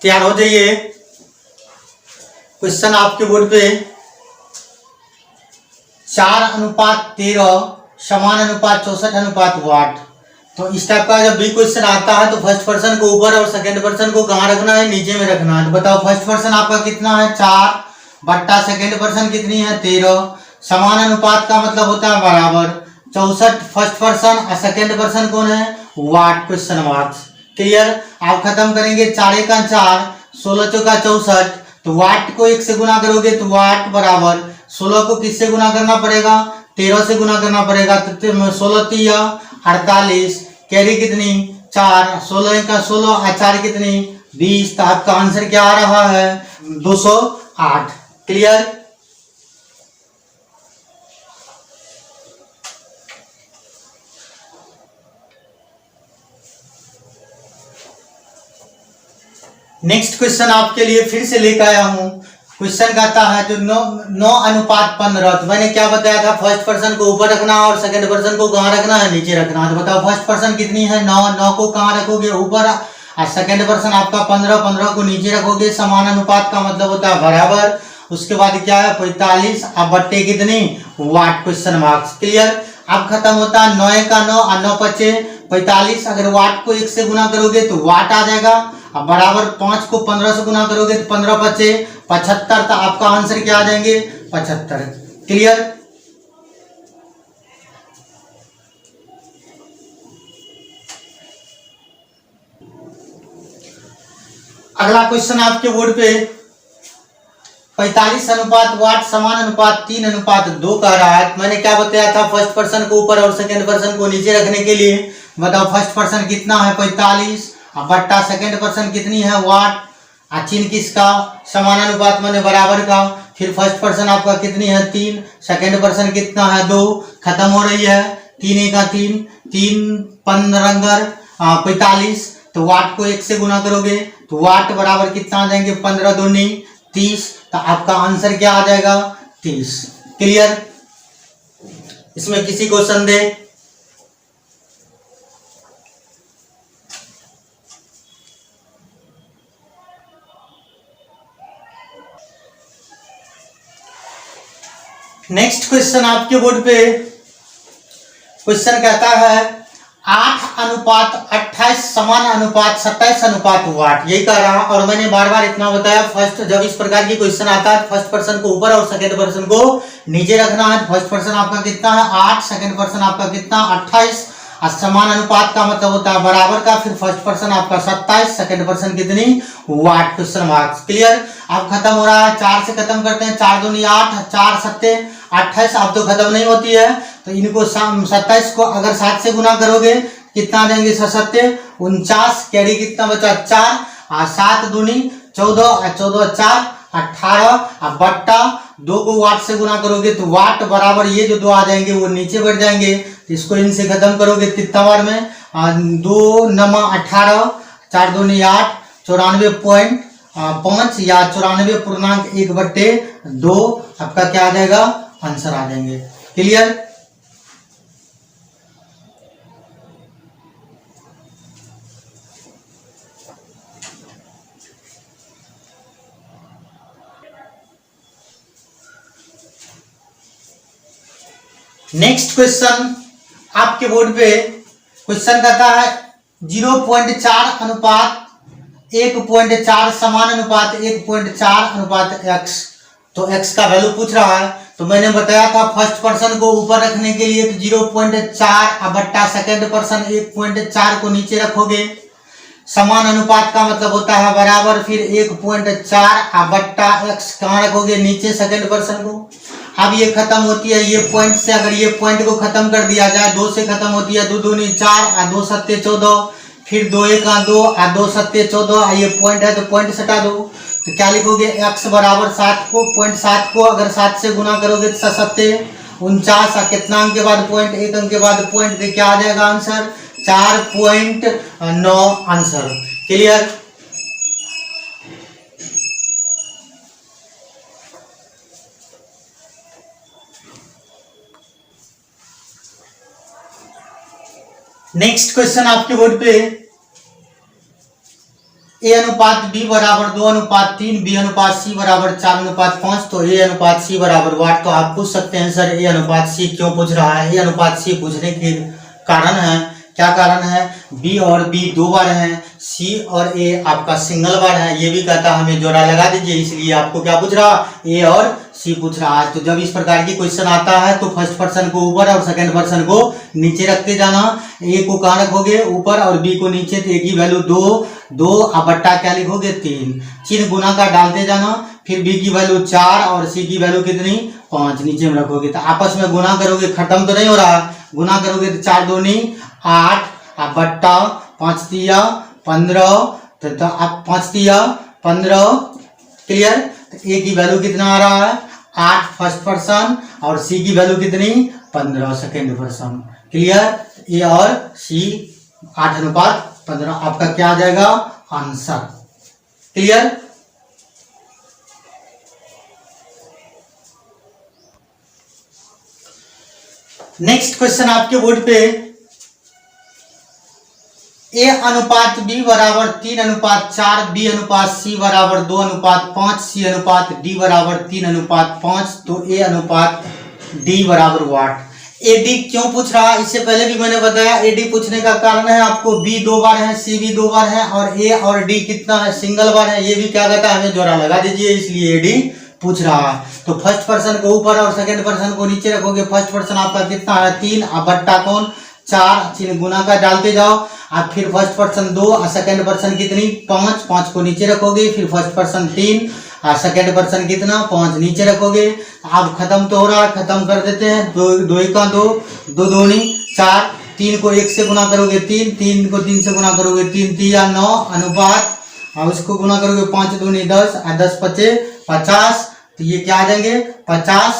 तैयार हो जाइए। क्वेश्चन आपके बोर्ड पे 4:13 समान अनुपात 64:8। तो इस टाइप का जब भी क्वेश्चन आता है तो फर्स्ट पर्सन को ऊपर और सेकंड पर्सन को कहाँ रखना है, नीचे में रखना है। तो बताओ फर्स्ट पर्सन आपका कितना है 4 बट्टा सेकंड पर्सन कितनी है 13। समान अनुपात का मतलब होता है बराबर 64 फर्स्ट पर्सन और सेकंड पर्सन कौन है वाट क्वेश्चन मार्क्स। क्लियर। आप खत्म करेंगे 4 का 4 16 चौका 64। तो वाट को 1 से गुना करोगे तो वाट बराबर 16 को किससे गुना करना पड़ेगा 13 से गुना करना पड़ेगा। तो 16 तिया 48 कैरी कितनी 4 16 का 16 और 4 कितनी 20। तो आपका आंसर क्या आ रहा है 208। क्लियर। नेक्स्ट क्वेश्चन आपके लिए फिर से लेकर आया हूं। क्वेश्चन कहता है जो 9:15। तो मैंने क्या बताया था फर्स्ट पर्सन को ऊपर रखना और सेकंड पर्सन को कहाँ रखना है नीचे रखना है। तो बताओ फर्स्ट पर्सन कितनी है 9 को कहाँ रखोगे ऊपर और सेकंड पर्सन आपका 15 को नीचे रखोगे। समान अनुपात का मतलब होता है बराबर। उसके बाद क्या है 45 अब बट्टे कितनी वाट क्वेश्चन मार्क्स। क्लियर। अब खत्म होता है 9 का 9 और 9 पचे 45। अगर वाट को 1 से गुना करोगे तो वाट आ जाएगा। अब बराबर 5 को 15 से गुना करोगे तो 15 पचे 75। तो आपका आंसर क्या आ जाएंगे 75। क्लियर। अगला क्वेश्चन आपके बोर्ड पे 45 अनुपात वाट समान अनुपात 3:2 कह रहा है। मैंने क्या बताया था फर्स्ट पर्सन को ऊपर और सेकंड पर्सन को नीचे रखने के लिए। बताओ फर्स्ट पर्सन कितना है 45 और बट्टा सेकंड पर्सन कितनी है वाट और चिन्ह किसका समान अनुपात मैंने बराबर का। फिर फर्स्ट पर्सन आपका कितनी है 3 सेकंड पर्सन कितना है 2 खत्म हो रही है 3 का 3 3 15 45। तो वाट को 1 से गुना करोगे तो वाट बराबर कितना आ जाएंगे 15 दूनी 30। तो आपका आंसर क्या आ जाएगा 30। क्लियर। इसमें किसी को संदेह। नेक्स्ट क्वेश्चन आपके बोर्ड पे क्वेश्चन कहता है 8:28 समान अनुपात 27:8 वाट यही कह रहा। और मैंने बार बार इतना बताया फर्स्ट जब इस प्रकार की क्वेश्चन आता है फर्स्ट पर्सन को ऊपर और सेकंड पर्सन को नीचे रखना है। फर्स्ट पर्सन आपका कितना है 8 सेकंड पर्सन आपका कितना 28 और समान अनुपात का मतलब होता है बराबर का। फिर फर्स्ट पर्सन आपका 27 सेकंड पर्सन कितनी वाट क्वेश्चन मार्क्स। क्लियर। अब खत्म हो रहा है 4 से खत्म करते हैं 4 दूनी 8 4 सत्ते 28। अब तो खत्म नहीं होती है तो इनको 27 को अगर 7 से गुना करोगे कितना आ जाएंगे 7 49 कैरी कितना बचा 4 और 7 दूनी 14 और 14 4 18 और बट्टा 2 को वाट से गुना करोगे तो वाट बराबर ये जो 2 आ जाएंगे वो नीचे बढ़ जाएंगे। तो इसको इनसे खत्म करोगे कितना बार में 2 नमा 18 4 दूनी 8 94.5 या 94.1/2 आपका क्या आ जाएगा आंसर आ जाएंगे। क्लियर। नेक्स्ट क्वेश्चन आपके बोर्ड पे क्वेश्चन कहता है 0.4 अनुपात 1.4 समान अनुपात 1.4 अनुपात x। तो x का वैल्यू पूछ रहा है। तो मैंने बताया था फर्स्ट पर्सन को ऊपर रखने के लिए तो 0.4 बट्टा सेकंड पर्सन 1.4 को नीचे रखोगे। समान अनुपात का मतलब होता है बराबर। फिर 1.4 बट्टा x कहाँ रखोगे नीचे सेकंड पर्सन को। अब ये खत्म होती है ये पॉइंट से। अगर ये पॉइंट को खत्म कर दिया जाए 2 से खत्म होती है 2 दूनी 4 और 2 सत्ते 14। फिर 2 1 2 और 2 सत्ते 14 ये पॉइंट है तो पॉइंट सटा दो। तो क्या लिखोगे x बराबर 7 को 0.7 को अगर 7 से गुना करोगे तो 7 49 और कितना अंक के बाद पॉइंट 1 अंक के बाद पॉइंट क्या आ जाएगा answer 4.9 answer. Clear. Next question आपके बोर्ड पे ए अनुपात बी बराबर 2:3, बी अनुपात सी बराबर 4:5, तो ए अनुपात सी बराबर वाट। तो आप पूछ सकते हैं सर ए अनुपात सी क्यों पूछ रहा है। ए अनुपात सी पूछने के कारण है, क्या कारण है, बी और बी दो बार हैं, सी और ए आपका सिंगल बार है। ये भी कहता है हमें जोड़ा लगा दीजिए, इसलिए आपको क्या पूछ रहा, ए और सी पूछ रहा है। तो जब इस प्रकार की क्वेश्चन आता है तो फर्स्ट पर्सन को ऊपर और सेकंड पर्सन को नीचे रखते जाना। ए को कहाँ रखोगे, ऊपर, और बी को नीचे, तो ए की वैल्यू 2 अब बट्टा क्या लिखोगे 3, चिन्ह गुना का डालते जाना। फिर बी की वैल्यू 4 और सी की वैल्यू कितनी 5 नीचे में रखोगे। तो आपस में गुना करोगे, खत्म तो नहीं हो रहा, गुना करोगे तो 4 दूनी 8 अब बट्टा 5 तिया 15, तो आप 5 तिया 15, क्लियर। तो ए की वैल्यू कितना आ रहा है 8 फर्स्ट पर्सन और सी की वैल्यू कितनी 15 सेकेंड पर्सन, क्लियर। ए और सी 8:15 आपका क्या आ जाएगा आंसर, क्लियर। नेक्स्ट क्वेश्चन आपके बोर्ड पे, ए अनुपात बी बराबर 3:4, बी अनुपात सी बराबर 2:5, सी अनुपात डी बराबर 3:5, तो ए अनुपात डी बराबर वाट। एडी क्यों पूछ रहा है, इससे पहले भी मैंने बताया एडी पूछने का कारण है आपको बी दो बार है, सी भी दो बार है, और ए और डी कितना है सिंगल बार है। ये भी क्या कहता है हमें जोड़ा लगा दीजिए, इसलिए एडी पूछ रहा है। तो फर्स्ट पर्सन को ऊपर और सेकंड पर्सन को नीचे रखोगे। फर्स्ट पर्सन आपका कितना है 3, अब बट्टा कौन 4, चिन्ह गुना का डालते जाओ। अब फिर फर्स्ट पर्सन 2 और सेकंड पर्सन कितनी 5 को नीचे रखोगे। फिर फर्स्ट पर्सन 3 और सेकंड पर्सन कितना 5 नीचे रखोगे। अब खत्म तो हो रहा है, खत्म कर देते हैं। 2 1 2, 2 दूनी 4, 3 को 1 से गुना करोगे 3, 3 को 3 से गुना करोगे 3 3 9 अनुपात, और उसको गुना करोगे 5 दूनी 10 और 10 5 50, तो ये क्या आ जाएंगे 50,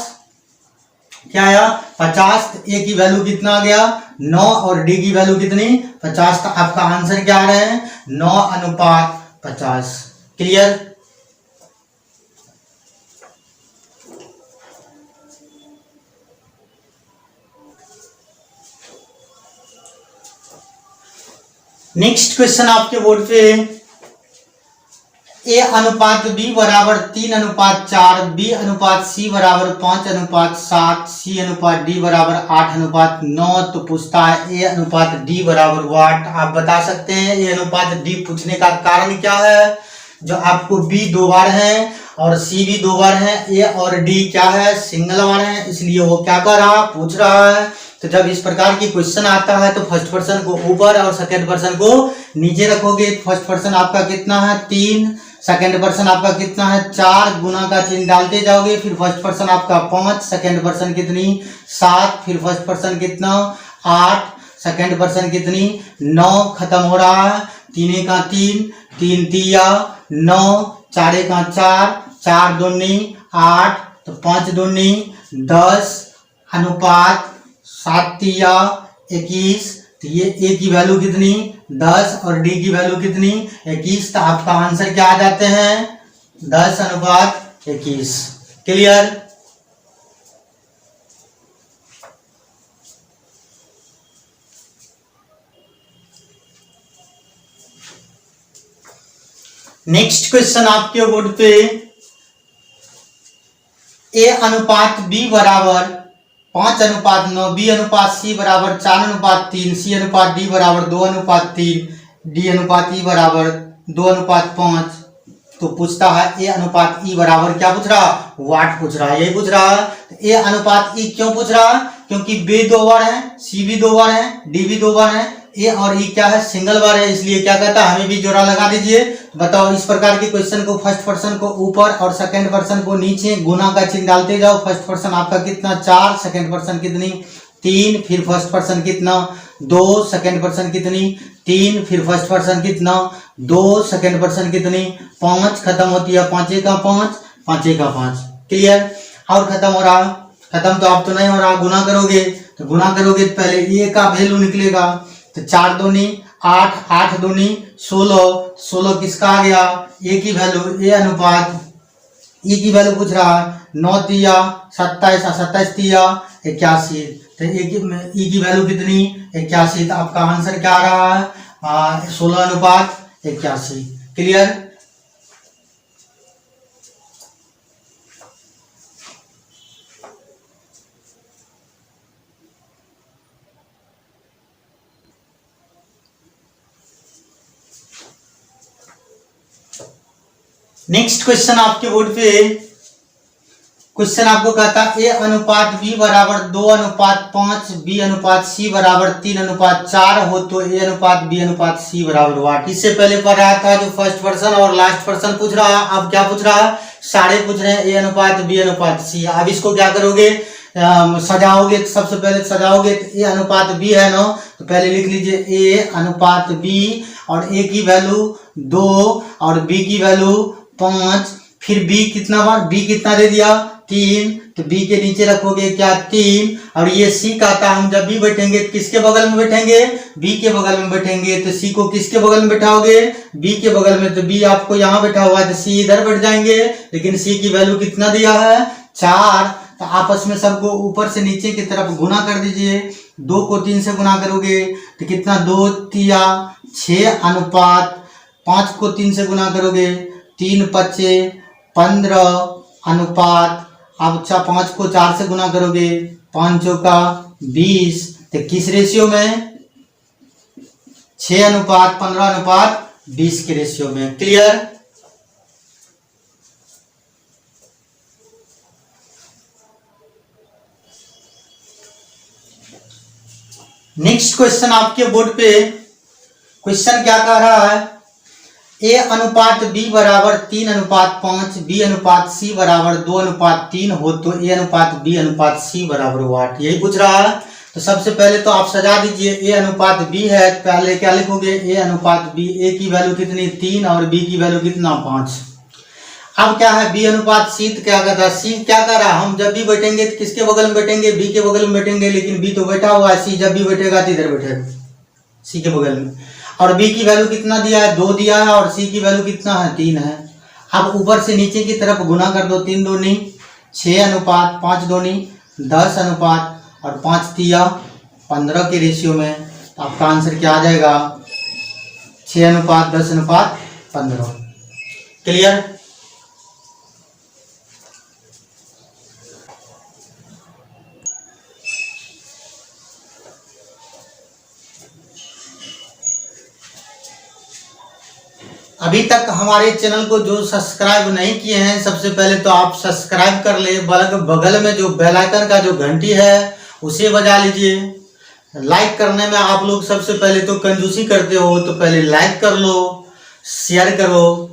क्या आया 50। तो ए की वैल्यू कितना आ गया 9 और डी की वैल्यू कितनी 50, तो आपका आंसर क्या आ रहा है 9:50, क्लियर। नेक्स्ट क्वेश्चन आपके बोर्ड पे, ए अनुपात बी बराबर 3:4, बी अनुपात सी बराबर 5:7, सी अनुपात डी बराबर 8:9, तो पूछता है ए अनुपात डी बराबर वाट। आप बता सकते हैं ए अनुपात डी पूछने का कारण क्या है। जो आपको बी दो बार है और सी भी दो बार है, ए और डी क्या है सिंगल बार है, इसलिए वो क्या कर रहा पूछ रहा है। तो जब इस प्रकार की क्वेश्चन आता है तो फर्स्ट पर्सन को ऊपर और सेकंड पर्सन को नीचे रखोगे। फर्स्ट पर्सन आपका कितना है 3, सेकंड पर्सन आपका कितना है 4, गुना का चिन्ह डालते जाओगे। फिर फर्स्ट पर्सन आपका 5, सेकंड पर्सन कितनी 7, फिर फर्स्ट पर्सन कितना 8, सेकंड पर्सन कितनी 9, खत्म हो रहा है। 3 1 3, 3 3 9, 4 1 4, 4 दूनी 8, तो 5 दूनी 10 अनुपात 7 3 21, तो ये ए की वैल्यू कितनी 10 और डी की वैल्यू कितनी 21, तो आपका आंसर क्या आ जाते हैं 10:21, क्लियर। नेक्स्ट क्वेश्चन आपके बोर्ड पे, ए अनुपात बी बराबर 5:9, बी अनुपात सी बराबर 4:3, सी अनुपात डी बराबर 2:3, डी अनुपात ई बराबर 2:5, तो पूछता है ए अनुपात ई बराबर क्या पूछ रहा वाट पूछ रहा है, यही पूछ रहा है। ए अनुपात ई क्यों पूछ रहा है, क्योंकि बी दो बार है, सी भी दो बार है, डी भी दो बार है, ए और ई क्या है सिंगल बार है, इसलिए क्या कहता है हमें भी जोड़ा लगा दीजिए। बताओ इस प्रकार के क्वेश्चन को फर्स्ट पर्सन को ऊपर और सेकंड पर्सन को नीचे गुना का चिन्ह डालते जाओ। फर्स्ट पर्सन आपका कितना 4, सेकंड पर्सन कितनी 3, फिर फर्स्ट पर्सन कितना 2, सेकंड पर्सन कितनी 3, फिर फर्स्ट पर्सन कितना 2, सेकंड पर्सन कितनी 5, खत्म होती है 5 1 5, 5 1 5, क्लियर। और खत्म हो रहा, खत्म तो आप तो नहीं हो रहा, गुना करोगे तो गुना करोगे तो पहले ए का वैल्यू निकलेगा, तो 4 दूनी 8, 8 दूनी 16, 16 किसका आ गया ए की वैल्यू, ए अनुपात ई की वैल्यू पूछ रहा है 9 3 27, 27 3 81, तो ई की वैल्यू कितनी 81, तो आपका आंसर क्या आ रहा है 16:81, क्लियर। नेक्स्ट क्वेश्चन आपके बोर्ड पे, क्वेश्चन आपको कहता है ए अनुपात बी बराबर 2:5, बी अनुपात सी बराबर 3:4 हो तो ए अनुपात बी अनुपात सी बराबर वाट। इससे पहले पढ़ाया था जो फर्स्ट पर्सन और लास्ट पर्सन पूछ रहा है, अब क्या पूछ रहा है, सारे पूछ रहे हैं ए अनुपात बी अनुपात सी। अब इसको क्या करोगे, सजाओगे। तो सबसे पहले सजाओगे तो ए अनुपात बी है ना, तो पहले लिख लीजिए ए अनुपात बी, और ए की वैल्यू 2 और बी की वैल्यू 5। फिर बी कितना बार, बी कितना दे दिया 3, तो बी के नीचे रखोगे क्या 3। और ये सी का था, हम जब भी बैठेंगे तो किसके बगल में बैठेंगे, बी के बगल में बैठेंगे। तो सी को किसके बगल में बैठाओगे, बी के बगल में। तो बी आपको यहाँ बैठा हुआ है तो सी इधर बैठ जाएंगे, लेकिन सी की वैल्यू कितना दिया है 4। तो आपस में सबको ऊपर से नीचे की तरफ गुना कर दीजिए। 2 को 3 से गुना करोगे तो कितना 2 तिया 6 अनुपात 5 को 3 से गुना करोगे 3 पच्चे 15 अनुपात, अब 5 को 4 से गुना करोगे 5 चौका 20। तो किस रेशियो में, 6 अनुपात 15 अनुपात 20 के रेशियो में। क्लियर। नेक्स्ट क्वेश्चन आपके बोर्ड पे, क्वेश्चन क्या कह रहा है, ए अनुपात बी बराबर 3:5, बी अनुपात सी बराबर 2:3 हो तो ए अनुपात बी अनुपात सी बराबर वाट। यही पूछ रहा है। तो सबसे पहले तो आप सजा दीजिए। ए अनुपात बी है, पहले क्या लिखोगे, ए अनुपात बी, ए की वैल्यू कितनी 3 और बी की वैल्यू कितना 5। अब क्या है बी अनुपात सी, तो क्या कहता है, सी क्या कर रहा है, हम जब भी बैठेंगे तो किसके बगल में बैठेंगे, बी के बगल में बैठेंगे, लेकिन बी तो बैठा हुआ है, सी जब भी बैठेगा तो इधर बैठेगा सी के बगल में। और बी की वैल्यू कितना दिया है 2 दिया है, और सी की वैल्यू कितना है 3 है। अब ऊपर से नीचे की तरफ गुना कर दो, 3 दूनी 6 अनुपात 5 दूनी 10 अनुपात और 5 तिया 15 के रेशियो में। तो आपका आंसर क्या आ जाएगा, 6 अनुपात 10 अनुपात 15। क्लियर। अभी तक हमारे चैनल को जो सब्सक्राइब नहीं किए हैं, सबसे पहले तो आप सब्सक्राइब कर ले। बगल में जो बेल आइकन का जो घंटी है उसे बजा लीजिए। लाइक करने में आप लोग सबसे पहले तो कंजूसी करते हो, तो पहले लाइक कर लो, शेयर करो।